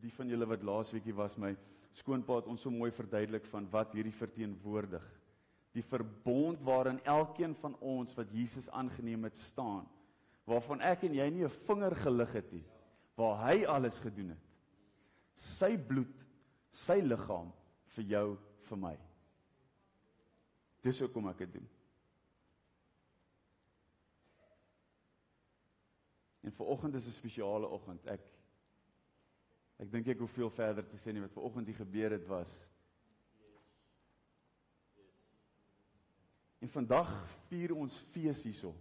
die van julle wat laasweekie was, my skoonpa het ons so mooi verduidelik van wat hierdie verteenwoordig. Die verbond waarin elkeen van ons wat Jesus aangeneem het staan, waarvan ek en jy nie 'n vinger gelig het nie, waar hy alles gedoen het. Sy bloed, sy liggaam, vir jou, vir my. Dis hoekom ek dit doen. En vanoggend is 'n spesiale oggend. Ek dink ek hoef veel verder te sê nie, wat vanoggend hier gebeur het was. En vandag vier ons fees hierso.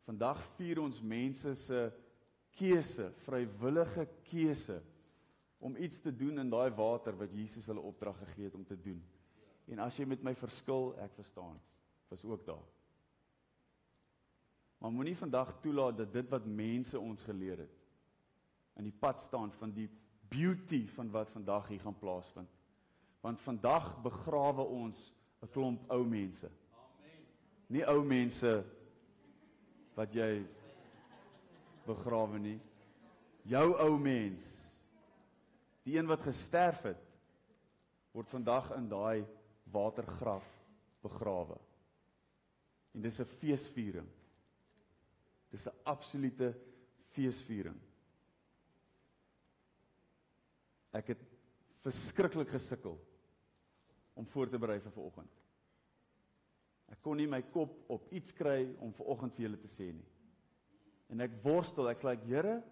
Vandag vier ons mense se keuse, vrywillige keuse, om iets te doen in daai water wat Jesus hulle opdrag gegee het om te doen. En as jy met my verskil, ek verstaan, was ook daar. Maar moenie vandag toelaat dat dit wat mense ons geleer het, in die pad staan van die beauty van wat vandag hier gaan plaasvind. Want vandag begrawe ons 'n klomp ou mense. Nie ou mense wat jy begrawe nie. Jou ou mens, die een wat gesterf het, word vandag in daai watergraf begrawe. En dis 'n feesviering. Dis 'n absolute feesviering. Ek het verskriklik gesukkel om voor te berei vir vanoggend. Ek kon nie my kop op iets kry om vanoggend vir julle te sê nie. En ek worstel, ek sê like, Here,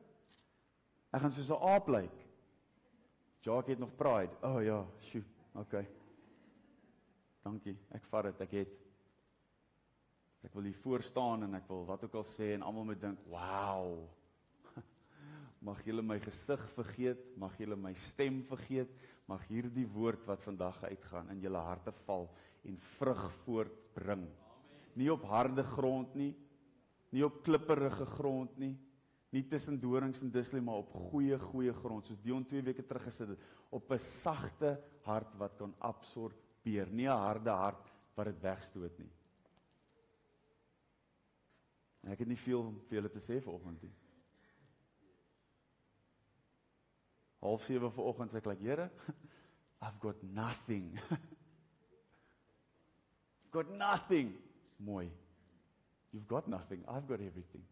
ek gaan soos 'n aap lyk. Jacques het nog pride. Oh ja, sjoe, okay. Dankie, ek vat dit, ek het. Ek wil hier voor staan en ek wil wat ook al sê en almal moet dink, wow. Mag julle my gesig vergeet, mag julle my stem vergeet, mag hierdie woord wat vandag uitgaan in julle harte val en vrug voortbring. Nie op harde grond nie, nie op klipperige grond nie, nie tussen dorings en dislie, maar op goeie grond, soos Dion 2 weke terug gesit het, op 'n sagte hart wat kan absorbeer, nie 'n harde hart wat dit wegstoot nie. En ek het nie veel vir julle te sê vanoggend nie. 6:30 vanoggend sê ek like, Here, I've got nothing. I've got nothing. Mooi. You've got nothing, I've got everything.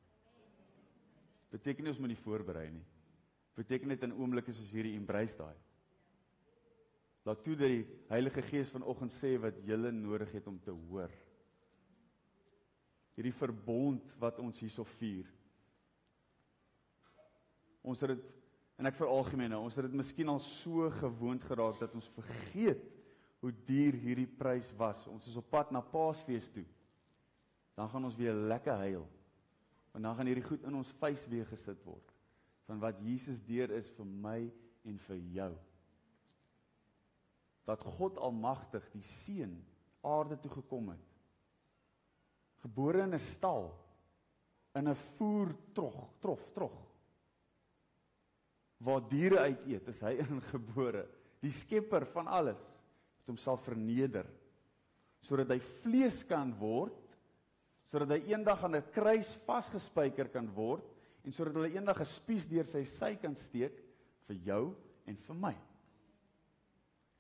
Beteken nie ons moet nie voorberei nie. Beteken net in oomblikke soos hierdie embrace daai. Laat toe dat die Heilige Gees vanoggend sê wat julle nodig het om te hoor. Hierdie verbond wat ons hierso vier. Ons het dit, en ek veralgemeen nou, ons het dit miskien al so gewoond geraak dat ons vergeet hoe duur hierdie prys was. Ons is op pad na Paasfees toe. Dan gaan ons weer lekker huil. En dan gaan hierdie goed in ons vuis weer gesit word. Van wat Jesus deur is vir my en vir jou. Dat God Almagtig, die Seun, aarde toe gekom het. Gebore in 'n stal, in 'n voertrog, waar diere uit eet, is hy ingebore. Die skepper van alles, het homself verneder, sodat hy vlees kan word, sodat hy eendag aan 'n kruis vasgespijker kan word, en sodat hy eendag 'n spies deur sy sy kan steek, vir jou en vir my.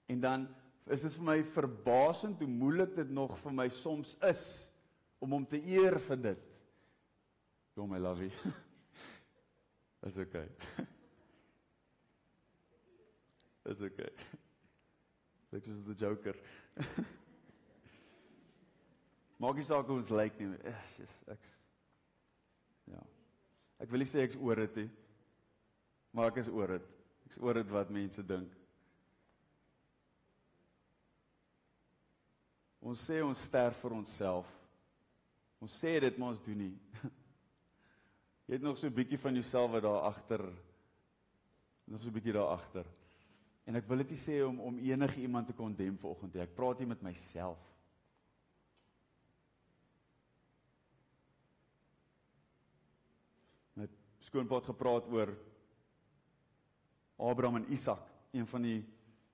En dan is dit vir my verbasend hoe moeilik dit nog vir my soms is, om hom te eer vir dit. Jo, my lovey. Is okay. Is okay. Lyk soos the Joker. Maak nie saak hoe ons lyk nie. Ja. Ek wil nie sê ek's oor dit nie, maar ek is oor dit. Ek's oor dit wat mense dink. Ons sê ons sterf vir onsself. Ons sê dit, maar ons doen nie. Jy het nog so 'n bietjie van jouself wat daar agter, nog so 'n bietjie daar agter. En ek wil dit nie sê om enige iemand te kondem vanoggend nie. Ek praat hier met myself. My skoonpa het gepraat oor Abraham en Isak, een van die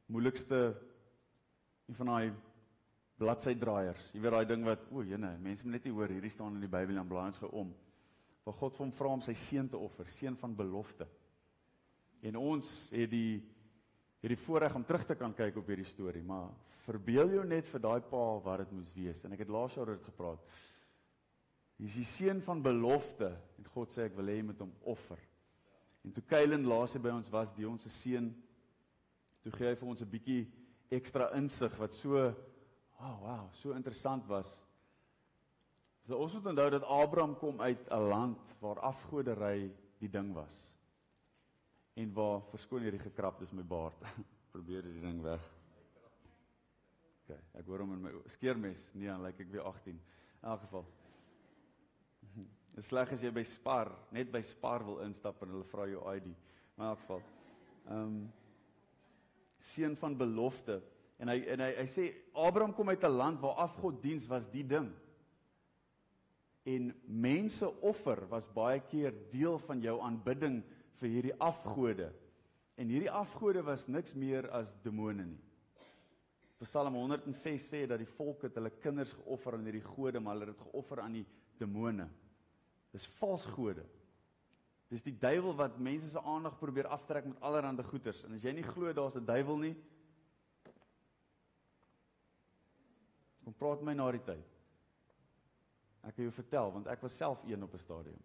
moeilikste, een van daai bladsydraaiers. Jy weet daai ding wat, jene, mense moet net nie hoor, hierdie staan in die Bybel en blaai ons gou om. waar God vir hom vra om sy seun te offer, seun van belofte. En ons het die voorreg om terug te kan kyk op hierdie storie, maar verbeel jou net vir daai pa wat dit moes wees. En ek het laas jaar oor dit gepraat. Hy is die seun van belofte, en God sê, ek wil hê jy moet hom offer. En toe Kylen laas by ons was, die ons seun, toe gee hy vir ons 'n bietjie ekstra insig, wat so, so interessant was. So ons moet onthou dat Abraham kom uit 'n land waar afgoderry die ding was. En waar, verskoon hierdie gekrap, dis my baard. Probeer die ding weg. Okay, ek hoor hom in my skeermes, nee, dan lyk ek weer 18. In elk geval. Dit is sleg as jy by Spar, net by Spar wil instap en hulle vra jou ID. Maar in elk geval. Seun van belofte. En hy sê, Abraham kom uit 'n land waar afgoddiens was die ding. En mense offer was baie keer deel van jou aanbidding vir hierdie afgode. En hierdie afgode was niks meer as demone nie. Psalm 106 sê dat die volk het hulle kinders geoffer aan hierdie gode, maar hulle het dit geoffer aan die demone. Dis vals gode. Dis die duiwel wat mense se aandag probeer aftrek met allerlei goeders. En as jy nie glo daar's 'n duiwel nie, kom praat my na die tyd. Ek kan jou vertel, want ek was self een op 'n stadium.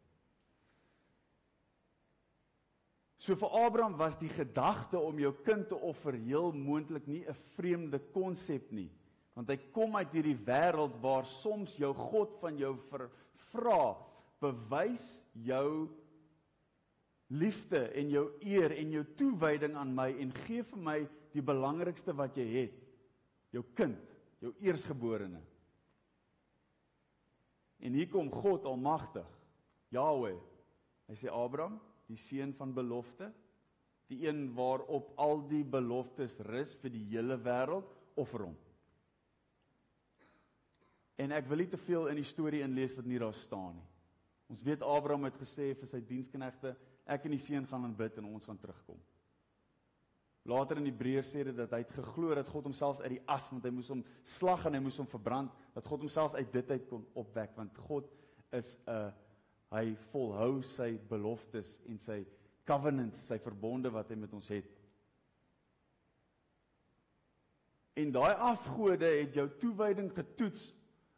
So vir Abraham was die gedagte om jou kind te offer heel moontlik nie 'n vreemde konsep nie. Want hy kom uit hierdie wêreld waar soms jou God van jou vra, bewys jou liefde en jou eer en jou toewyding aan my en gee vir my die belangrikste wat jy het, jou kind, jou eersgeborene. En hier kom God almagtig, Yahweh. Hy sê, Abraham, die seun van belofte, die een waarop al die beloftes rus vir die hele wêreld, offer hom. En ek wil nie te veel in die storie inlees wat nie daar staan nie. Ons weet Abraham het gesê vir sy diensknegte, ek en die seun gaan aanbid en ons gaan terugkom. Later in Hebreërs sê dit dat hy het geglo dat God homself uit die as, want hy moes hom slag en hy moes hom verbrand, dat God homself uit dit uit kon opwek, want God is hy volhou sy beloftes en sy covenants, sy verbonde wat hy met ons het. En daai afgode het jou toewyding getoets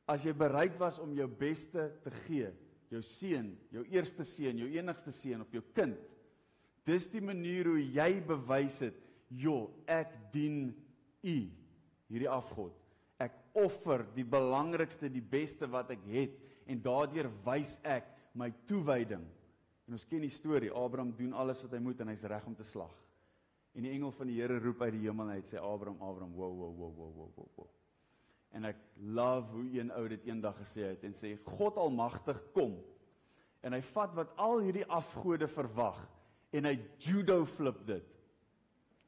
as jy bereid was om jou beste te gee, jou seun, jou eerste seun, jou enigste seun of jou kind. Dis die manier hoe jy bewys het, ek dien U, hierdie afgod. Ek offer die belangrikste, die beste wat ek het, en daardeur wys ek my toewyding. En ons ken die storie, Abraham doen alles wat hy moet en hy's reg om te slag. En die engel van die Here roep uit die hemel en hy sê, Abraham, wow. En ek love hoe een ou dit eendag gesê het en sê, God almagtig kom. En hy vat wat al hierdie afgode verwag en hy judo flip dit.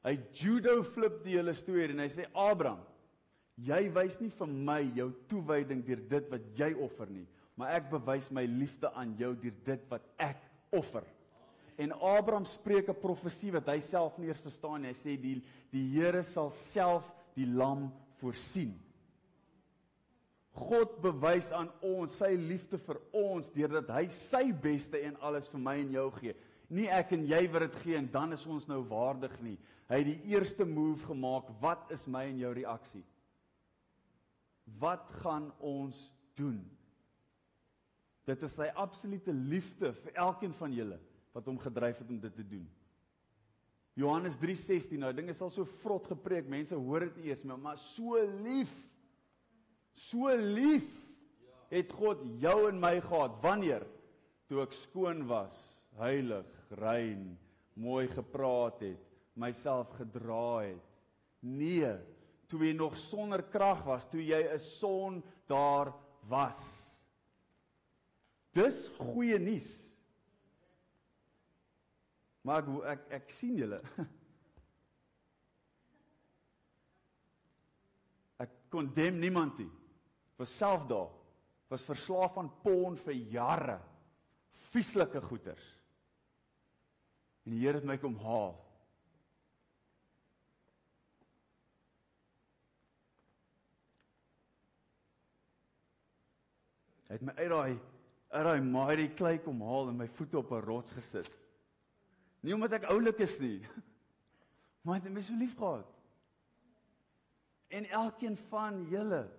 Hy judo flip die hele storie en hy sê, Abraham, jy wys nie vir my jou toewyding deur dit wat jy offer nie, maar ek bewys my liefde aan jou deur dit wat ek offer. En Abraham spreek 'n profesie wat hy self nie eers verstaan nie. Hy sê die Here sal self die lam voorsien. God bewys aan ons sy liefde vir ons deurdat hy sy beste en alles vir my en jou gee. Nie ek en jy wat dit gee en dan is ons nou waardig nie. Hy het die eerste move gemaak. Wat is my en jou reaksie? Wat gaan ons doen? Dit is sy absolute liefde vir elkeen van julle wat hom gedryf het om dit te doen. Johannes 3:16, nou ding is al so vrot gepreek, mense hoor dit nie eers meer, maar so lief het God jou en my gehad. Wanneer? Toe ek skoon was, heilig, rein, mooi gepraat het, myself gedra het. Nee, toe jy nog sonder krag was, toe jy 'n son daar was. Dis goeie nuus. Maar ek sien julle. Ek condemn niemand nie. Was self daar. Was verslaaf aan porn vir jare. Vieslike goeters. En die Here het my kom haal. Hy het my uit daai uit daai mighty klei kom haal en my voete op 'n rots gesit. Nie omdat ek oulik is nie, maar hy het my so lief gehad. En elkeen van julle,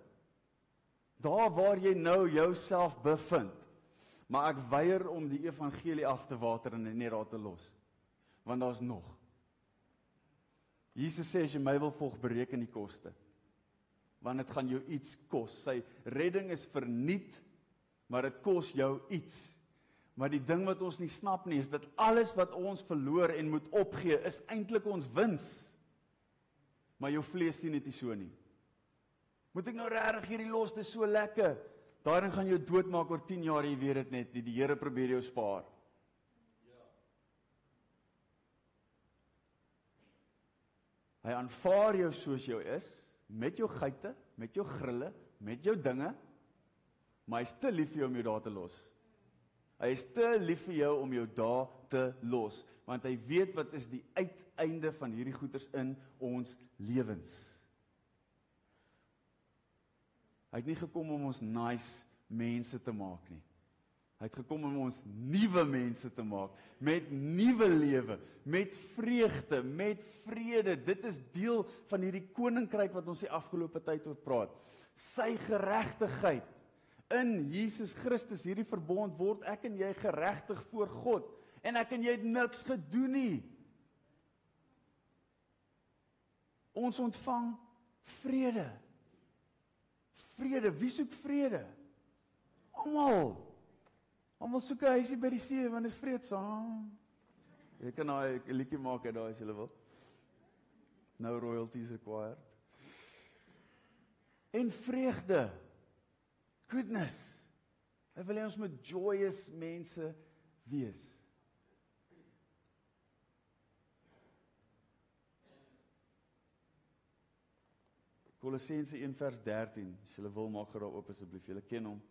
daar waar jy nou jouself bevind, maar ek weier om die evangelie af te water en dit net daar te los, want daar's nog. Jesus sê, as jy my wil volg, bereken die koste, want dit gaan jou iets kos. Sy redding is verniet, maar dit kos jou iets. Maar die ding wat ons nie snap nie, is dat alles wat ons verloor en moet opgee, is eintlik ons wins. Maar jou vlees sien dit nie so nie. Moet ek nou regtig hierdie los, dit is so lekker. Daarin gaan jou doodmaak oor 10 jaar, jy weet dit net nie, die Here probeer jou spaar. Hy aanvaar jou soos jou is, met jou geite, met jou grille, met jou dinge, maar hy is te lief vir jou om jou daar te los. Hy is te lief vir jou om jou daar te los, want hy weet wat is die uiteinde van hierdie goeders in ons lewens. Hy het nie gekom om ons nice mense te maak nie. Hy het gekom om ons nuwe mense te maak, met nuwe lewe, met vreugde, met vrede. Dit is deel van hierdie koninkryk wat ons die afgelope tyd oor praat. Sy geregtigheid. In Jesus Christus, hierdie verbond, word ek en jy geregtig voor God. En ek en jy het niks gedoen nie. Ons ontvang vrede. Vrede, wie soek vrede? Almal soek 'n huisie by die see, want dit is vreedsaam. Jy kan nou 'n liedjie maak uit daai as jy wil. No royalties required. En vreugde. Goodness. Hy wil hê ons moet joyous mense wees. Kolossense 1 vers 13. As julle wil, maak gou oop asseblief. Julle ken hom.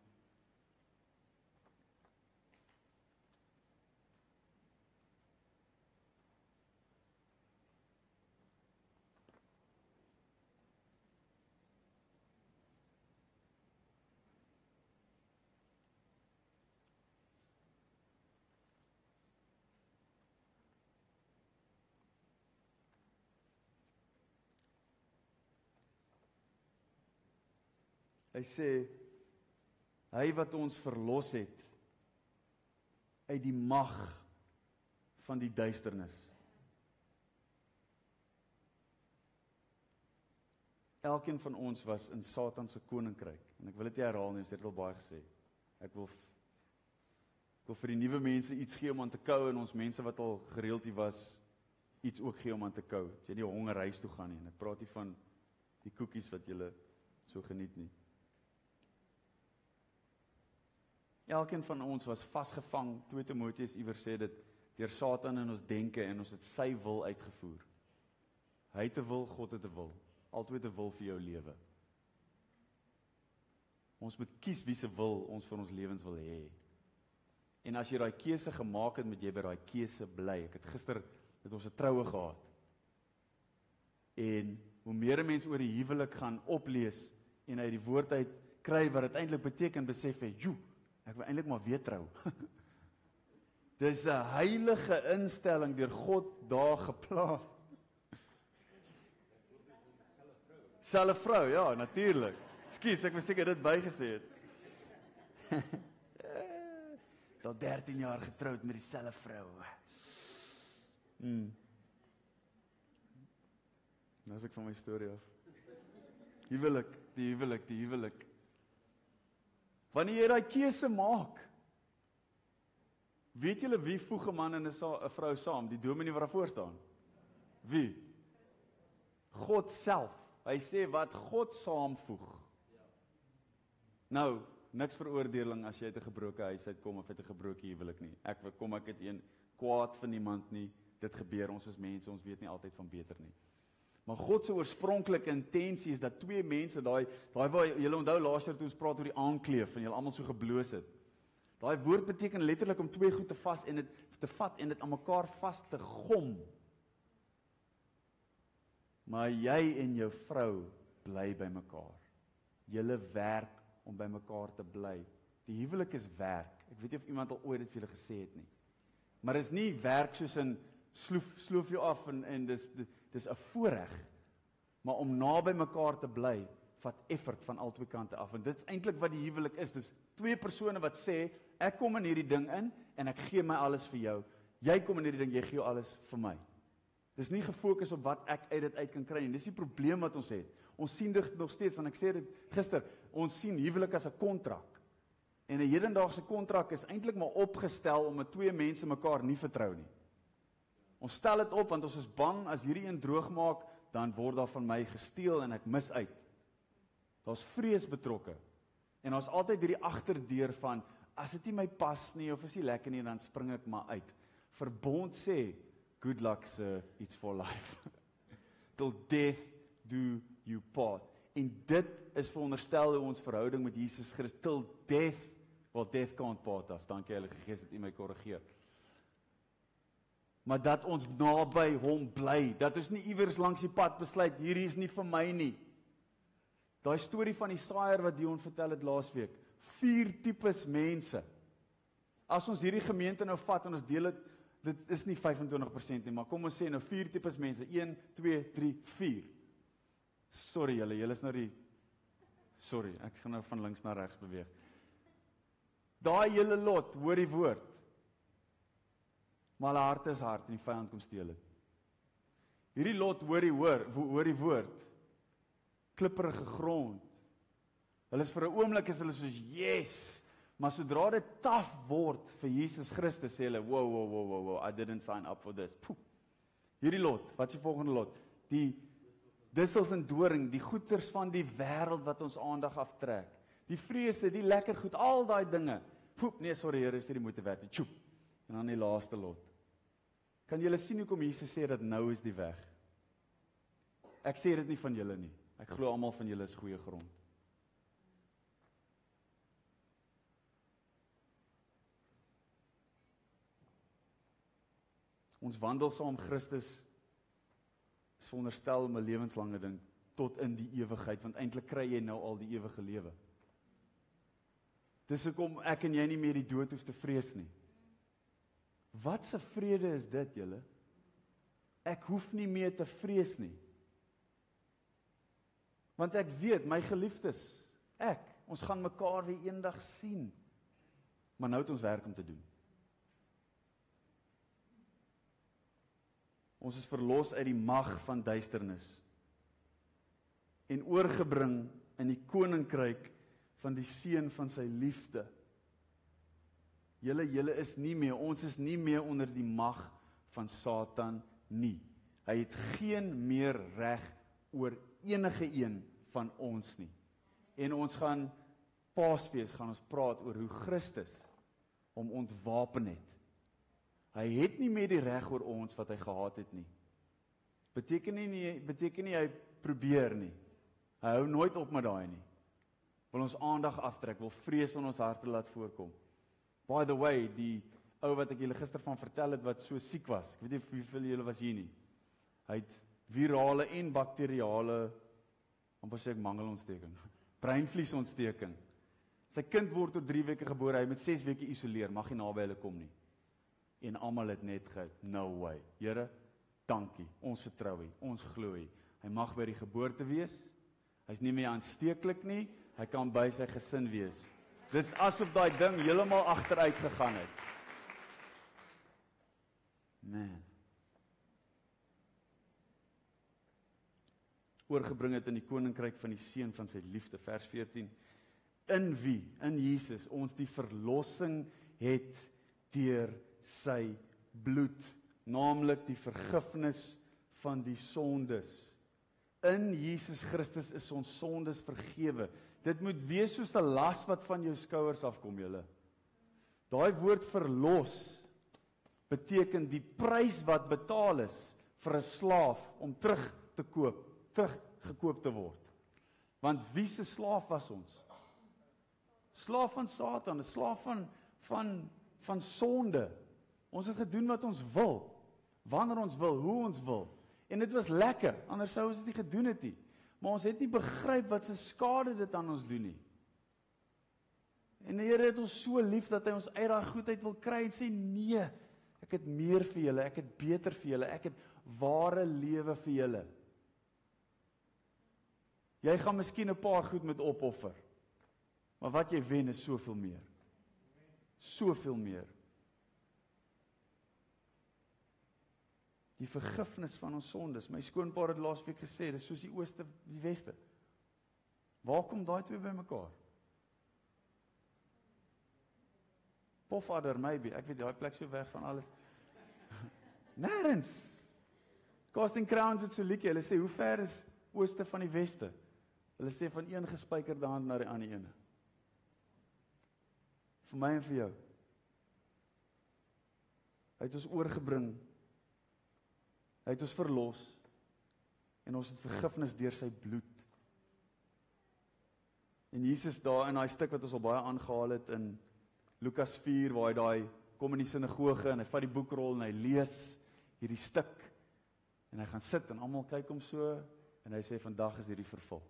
Hy sê, hy wat ons verlos het uit die mag van die duisternis. Elkeen van ons was in Satan se koninkryk, en ek wil dit nie herhaal nie, ons het dit al baie gesê. Ek wil vir die nuwe mense iets gee om aan te kou, en ons mense wat al gereeld hier was, iets ook gee om aan te kou. As jy nie honger huis toe gaan nie, en ek praat nie van die koekies wat jy so geniet nie. Elkeen van ons was vasgevang, 2 Timoteus iewers sê dit, deur Satan in ons denke, en ons het sy wil uitgevoer. Hy het 'n wil, God het 'n wil. Altyd 'n wil vir jou lewe. Ons moet kies wie se wil ons vir ons lewens wil hê. En as jy daai keuse gemaak het, moet jy by daai keuse bly. Ek het gister met ons 'n troue gehad. En hoe meer 'n mens oor die huwelik gaan oplees en uit die woord uit kry wat dit eintlik beteken, besef jy, joe, ek wil eintlik maar weer trou. Dis 'n heilige instelling deur God daar geplaas. Selfe vrou, ja, natuurlik. Skus, ek wou seker dit bygesê het. Ek is al 13 jaar getroud met dieselfde vrou. Nou is ek van my storie af. Die huwelik. Wanneer jy daai keuse maak, weet julle wie voeg 'n man en 'n vrou saam? Die dominee wat daar voor staan. Wie? God self. Hy sê wat God saamvoeg. Nou, niks veroordeling as jy uit 'n gebroke huis uitkom of uit 'n gebroke huwelik nie. Ek het een kwaad van niemand nie. Dit gebeur, ons is mense, ons weet nie altyd van beter nie. Maar God se oorspronklike intensie is dat 2 mense, daai waar julle onthou laas jaar toe ons praat oor die aankleef en julle almal so gebloos het. Daai woord beteken letterlik om 2 goed te vat en dit aan mekaar vas te gom. Maar jy en jou vrou bly by mekaar. Julle werk om by mekaar te bly. die huwelik is werk. Ek weet nie of iemand al ooit dit vir julle gesê het nie. Maar is nie werk soos in sloof jou af en dis 'n voorreg. Maar om naby mekaar te bly, vat effort van albei kante af. En dit is eintlik wat die huwelik is. Dis twee persone wat sê, ek kom in hierdie ding in en ek gee my alles vir jou. Jy kom in hierdie ding, jy gee jou alles vir my. Dis nie gefokus op wat ek uit dit uit kan kry nie. Dis die probleem wat ons het. Ons sien dit nog steeds, en ek sê dit gister, ons sien huwelik as 'n kontrak. En 'n hedendaagse kontrak is eintlik maar opgestel om twee mense mekaar nie vertrou nie. Ons stel dit op want ons is bang as hierdie een droog maak, dan word daar van my gesteel en ek mis uit. Daar's vrees betrokke. En daar's altyd hierdie agterdeur van, as dit nie my pas nie, of is nie lekker nie, dan spring ek maar uit. Verbond sê, good luck sir, it's for life. Till death do you part. En dit is veronderstel hoe ons verhouding met Jesus Christus, till death, well death can't part us, dankie Heilige Gees dat U my korrigeer. Maar dat ons naby hom bly, dat ons nie iewers langs die pad besluit, hierdie is nie vir my nie. Daai storie van die saaier wat Dion vertel het laasweek, 4 tipes mense. As ons hierdie gemeente nou vat en ons deel dit is nie 25% nie, maar kom ons sê nou 4 tipes mense, 1, 2, 3, 4. Sorry julle is nou sorry, ek gaan nou van links na regs beweeg. Daai hele lot, hoor die woord. Maar hulle hart is hard en die vyand kom steel dit. Hierdie lot hoor die woord. Klipperige grond. Hulle is vir 'n oomblik is hulle soos yes, maar sodra dit taaf word vir Jesus Christus sê hulle wow, I didn't sign up for this. Poeh. Hierdie lot, wat is die volgende lot? Die dissels en doring, die goeters van die wêreld wat ons aandag aftrek. Die vrese, die lekker goed, al daai dinge. Poep, nee, sorry Here, is nie die moeite werd nie. Tjoep. En dan die laaste lot. Kan julle sien hoekom Jesus sê dat nou is die weg? Ek sê dit nie van julle nie. Ek glo almal van julle is goeie grond. Ons wandel saam Christus is veronderstel om 'n lewenslange ding tot in die ewigheid, want eintlik kry jy nou al die ewige lewe. Dis hoekom ek en jy nie meer die dood hoef te vrees nie. Wat 'n vrede is dit, julle? Ek hoef nie meer te vrees nie. Want ek weet, my geliefdes, ons gaan mekaar weer eendag sien. Maar nou het ons werk om te doen. Ons is verlos uit die mag van duisternis en oorgebring in die koninkryk van die seun van sy liefde. Julle is nie meer, ons is nie meer onder die mag van Satan nie. Hy het geen meer reg oor enige een van ons nie. En ons gaan Paasfees gaan ons praat oor hoe Christus hom ontwapen het. Hy het nie meer die reg oor ons wat hy gehad het nie. Beteken nie hy probeer nie. Hy hou nooit op met daai nie. Wil ons aandag aftrek, wil vrees in ons harte laat voorkom. By the way, die ou wat ek julle gister van vertel het wat so siek was. Ek weet nie wie van julle was hier nie. Hy het virale en bakteriale amper sê ek mangelontsteking. Breinvliesontsteking. Sy kind word tot 3 weke gebore, hy moet 6 weke isoleer, mag nie naby hulle kom nie. En almal het net no way. Here, dankie. Ons vertrou U, ons glo U. Hy mag by die geboorte wees. Hy's nie meer aansteeklik nie. Hy kan by sy gesin wees. Dis asof daai ding heeltemal agteruit gegaan het. Man. Oorgebring het in die koninkryk van die seun van sy liefde, vers 14. In wie, in Jesus, ons die verlossing het deur sy bloed, naamlik die vergifnis van die sondes. In Jesus Christus is ons sondes vergewe. Dit moet wees soos 'n las wat van jou skouers afkom, julle. Daai woord verlos beteken die prys wat betaal is vir 'n slaaf om teruggekoop te word. Want wie se slaaf was ons? Slaaf van Satan, 'n slaaf van sonde. Ons het gedoen wat ons wil, wanneer ons wil, hoe ons wil. En dit was lekker, anders sou ons dit nie gedoen het nie. Maar ons het nie begryp wat se skade dit aan ons doen nie. En die Here het ons so lief dat hy ons uit daai goedheid wil kry en sê nee, ek het meer vir julle, ek het beter vir julle, ek het ware lewe vir julle. Jy gaan miskien 'n paar goed met opoffer, maar wat jy wen is soveel meer. Soveel meer. Die vergifnis van ons sondes. My skoonpa het laasweek gesê, dis soos die ooste, die weste. Waar kom daai twee bymekaar? Pofadder, maybe. Ek weet, daai plek so weg van alles. Nêrens. Casting Crowns het so liedjie, hulle sê, hoe ver is ooste van die weste? Hulle sê, van een gespykerde hand na die ander ene. Vir my en vir jou. Hy het ons oorgebring. Hy het ons verlos. En ons het vergifnis deur sy bloed. En Jesus daar in daai stuk wat ons al baie aangehaal het in Lukas 4, waar hy daai kom in die sinagoge en hy vat die boekrol en hy lees hierdie stuk. En hy gaan sit en almal kyk hom so en hy sê vandag is hierdie vervul.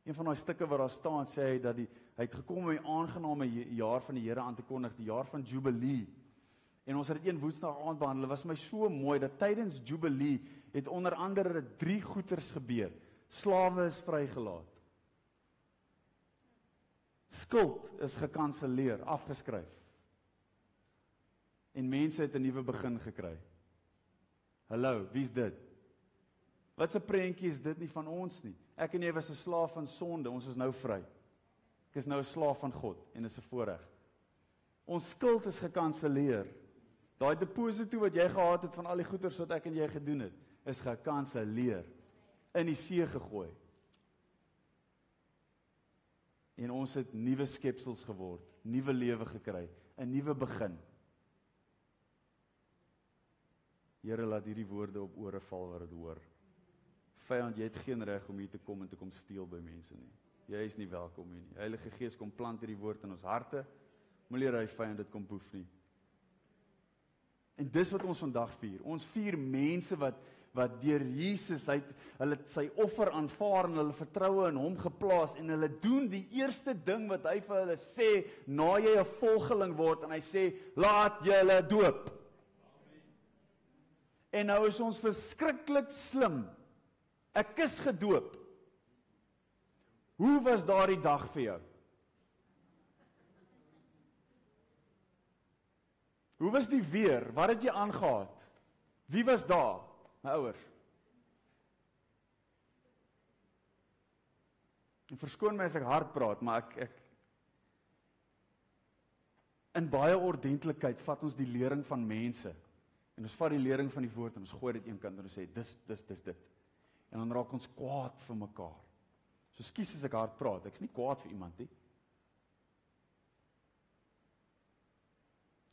Een van daai stukke wat daar staan sê hy dat hy het gekom om die aangename jaar van die Here aan te kondig, die jaar van Jubilee. En ons het dit een Woensdag aand behandel. Dit was my so mooi dat tydens Jubilee het onder andere 3 goeters gebeur. Slawe is vrygelaat. Skuld is gekanselleer, afgeskryf. En mense het 'n nuwe begin gekry. Hallo, wie's dit? Wat 'n prentjie is dit nie van ons nie. Ek en jy was 'n slaaf van sonde, ons is nou vry. Ek is nou 'n slaaf van God en dis 'n voorreg. Ons skuld is gekanselleer. Daai deposito wat jy gehad het van al die goeders wat ek en jy gedoen het, is gekanselleer. In die see gegooi. En ons het nuwe skepsels geword, nuwe lewe gekry, 'n nuwe begin. Here, laat hierdie woorde op ore val wat dit hoor. Vyand, jy het geen reg om hier te kom en te kom steel by mense nie. Jy is nie welkom hier nie. Heilige Gees, kom plant hierdie woord in ons harte. Moenie hy vyand dit kom boef nie. En dis wat ons vandag vier. Ons vier mense wat deur Jesus, hulle sy offer aanvaar en hulle vertroue in hom geplaas en hulle doen die eerste ding wat hy vir hulle sê, na jy 'n volgeling word en hy sê, laat julle doop. En nou is ons verskriklik slim. Ek is gedoop. Hoe was daardie dag vir jou? Hoe was die weer? Wat het jy aangehad? Wie was daar? My ouers. En verskoon my as ek hard praat, maar ek in baie ordentlikheid vat ons die lering van mense. En ons vat die lering van die woord en ons gooi dit een kant en ons sê dis dit. En dan raak ons kwaad vir mekaar. So skus as ek hard praat, ek is nie kwaad vir iemand nie.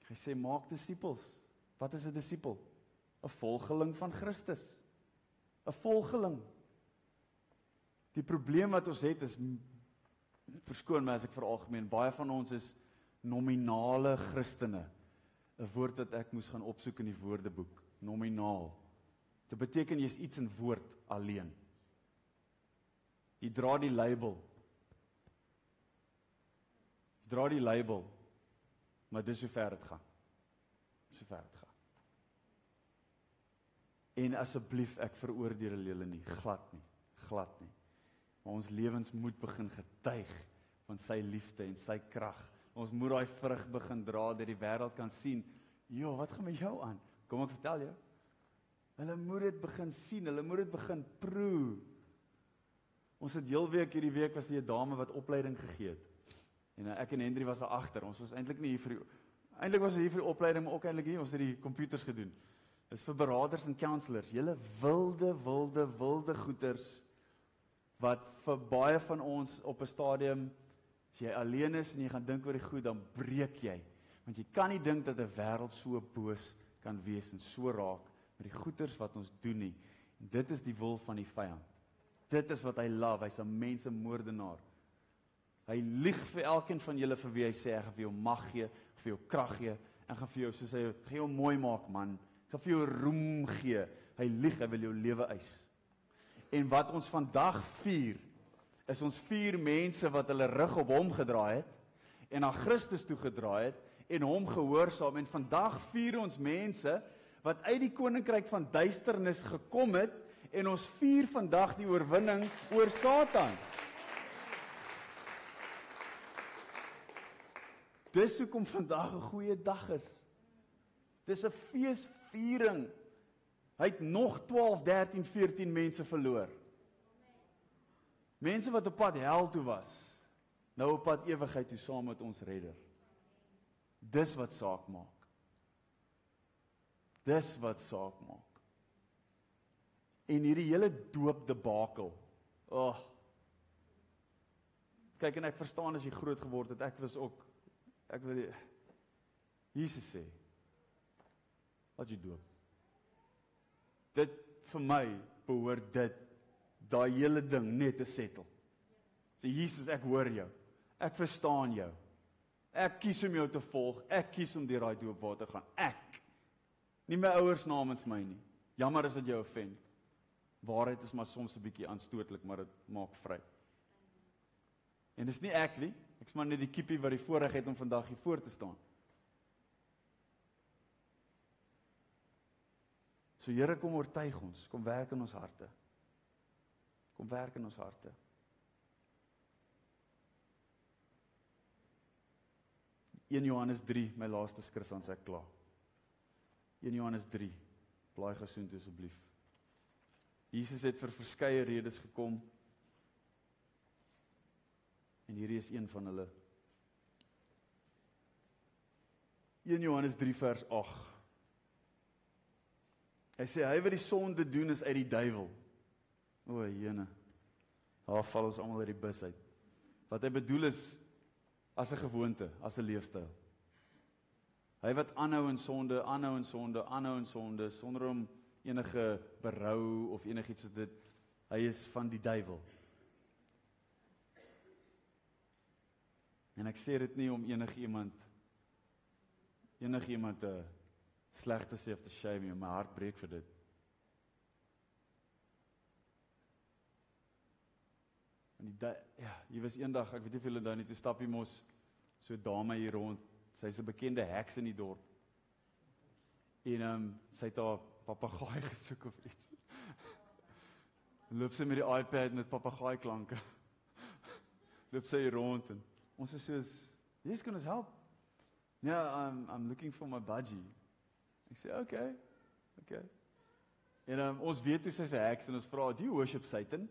Hy sê maak disippels. Wat is 'n disipel? 'n volgeling van Christus. 'n volgeling. Die probleem wat ons het is, verskoon my as ek veralgemeen, baie van ons is nominale Christene. 'n woord wat ek moes gaan opsoek in die woordeboek. Nominaal. Dit beteken jy is iets in woord alleen. Jy dra die label. Maar dis hoe ver dit gaan. En asseblief, ek veroordeel julle nie, glad nie. Maar ons lewens moet begin getuig van sy liefde en sy krag. Ons moet daai vrug begin dra dat die wêreld kan sien, joh, wat gaan met jou aan? Kom ek vertel jou. Hulle moet dit begin sien, hulle moet dit begin proe. Ons het hierdie week was 'n dame wat opleiding gegee het. En ek en Henry was daar agter. Ons was eintlik nie hier vir die opleiding, maar ook eintlik hier, ons het die computers gedoen. Dis vir beraders en counselors, julle wilde goeters, wat vir baie van ons op 'n stadium, as jy alleen is en jy gaan dink oor die goed, dan breek jy. Want jy kan nie dink dat 'n wêreld so boos kan wees en so raak met die goeters wat ons doen nie. En dit is die wil van die vyand. Dit is wat hy love, hy's 'n mensemoordenaar. Hy lieg vir elkeen van julle vir wie hy sê, ek gaan vir jou mag gee, vir jou krag gee, en gaan vir jou, soos hy, gaan jou mooi maak man, ek gaan vir jou roem gee. Hy lieg, hy wil jou lewe eis. En wat ons vandag vier, is ons vier mense wat hulle rug op hom gedraai het, en na Christus toe gedraai het en hom gehoorsaam en vandag vier ons mense wat uit die koninkryk van duisternis gekom het en ons vier vandag die oorwinning oor Satan. Dis hoekom vandag 'n goeie dag is. Dis 'n feesviering. Hy het nog 12, 13, 14 mense verloor. Mense wat op pad hel toe was, nou op pad ewigheid toe saam met ons redder. Dis wat saak maak. Dis wat saak maak. En hierdie hele doopdebakel. Kyk, en ek verstaan as jy groot geword het, ek wil Jesus sê, laat jy doop. Dit vir my behoort daai hele ding net te settle. Sê Jesus, ek hoor jou. Ek verstaan jou. Ek kies om jou te volg. Ek kies om deur daai doopwater gaan. Ek. Nie my ouers namens my nie. Jammer as dit jou offend. Waarheid is maar soms 'n bietjie aanstootlik, maar dit maak vry. En dis nie ek nie. Ek's maar net die kiepie wat die voorreg het om vandag hier voor te staan. So Here, kom oortuig ons, kom werk in ons harte. Kom werk in ons harte. Johannes 3, my laaste skrif, dan sê ek klaar. 1 Johannes 3, blaai gesoontoe asseblief. Jesus het vir verskeie redes gekom, en hierdie is een van hulle. 1 Johannes 3 vers 8. Hy sê, hy wat die sonde doen is uit die duiwel. O, jene. Daar val ons almal uit die bus uit. Wat hy bedoel is, as 'n gewoonte, as 'n leefstyl. Hy wat aanhou in sonde, aanhou in sonde, aanhou in sonde, sonder om enige berou of enigiets soos dit, hy is van die duiwel. En ek sê dit nie om enigiemand sleg te sê of te shame nie, my hart breek vir dit. En hier was eendag, ek weet nie of julle daar nie, toe stap jy mos so 'n dame hier rond, sy is 'n bekende heks in die dorp. En sy het haar papegaai gesoek of iets. Loop sy met die iPad met papegaai klanke. Loop sy hier rond en ons is soos, yes, can ons help? Yeah, I'm looking for my budgie. Ek sê, okay. En ons weet hoe sy is 'n heks en ons vra, do you worship Satan?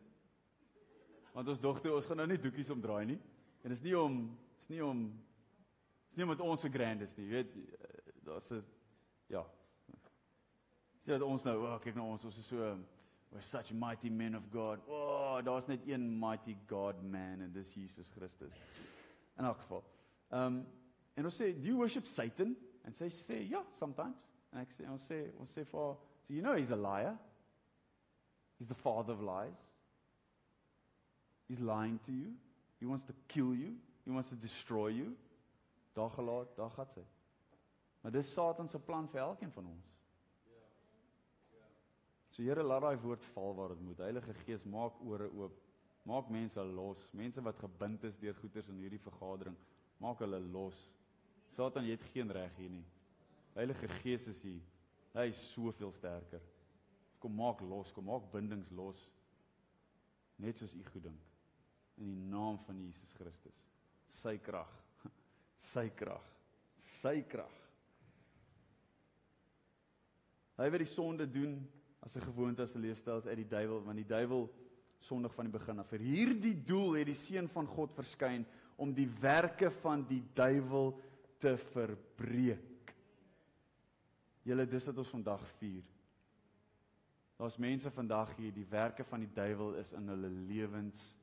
Want ons dogter, ons gaan nou nie doekies omdraai nie. En dit is nie met ons so grand is nie, weet, daar's 'n sê dat ons nou, kyk nou ons is so, we're such mighty men of God. Daar's net een mighty God man en dis Jesus Christus. In elk geval. En ons sê, do you worship Satan? En sy sê, yeah, sometimes. En ons sê vir haar, so you know he's a liar. He's the father of lies. He's lying to you. He wants to kill you. He wants to destroy you. Daar gaan sy. Maar dis Satan se plan vir elkeen van ons. So Here, laat daai woord val waar dit moet. Heilige Gees, maak ore oop. Maak mense los. Mense wat gebind is deur goeters in hierdie vergadering, maak hulle los. Satan, jy het geen reg hier nie. Heilige Gees is hier. Hy is soveel sterker. Kom maak los, kom maak bindings los. Net soos u goed dink. In die naam van Jesus Christus. Sy krag. Sy krag. Sy krag. Hy wat die sonde doen as 'n gewoonte, as 'n leefstyl, is uit die duiwel, want die duiwel sondig van die begin af. Vir hierdie doel het die Seun van God verskyn om die werke van die duiwel te verbreek. Julle, dis wat ons vandag vier. Daar's mense vandag hier, die werke van die duiwel is in hulle lewens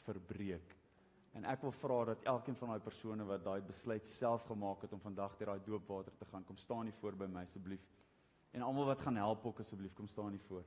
verbreek. En ek wil vra dat elkeen van daai persone wat daai besluit self gemaak het om vandag deur daai doopwater te gaan, kom staan hier voor by my asseblief. En almal wat gaan help ook asseblief, kom staan hier voor.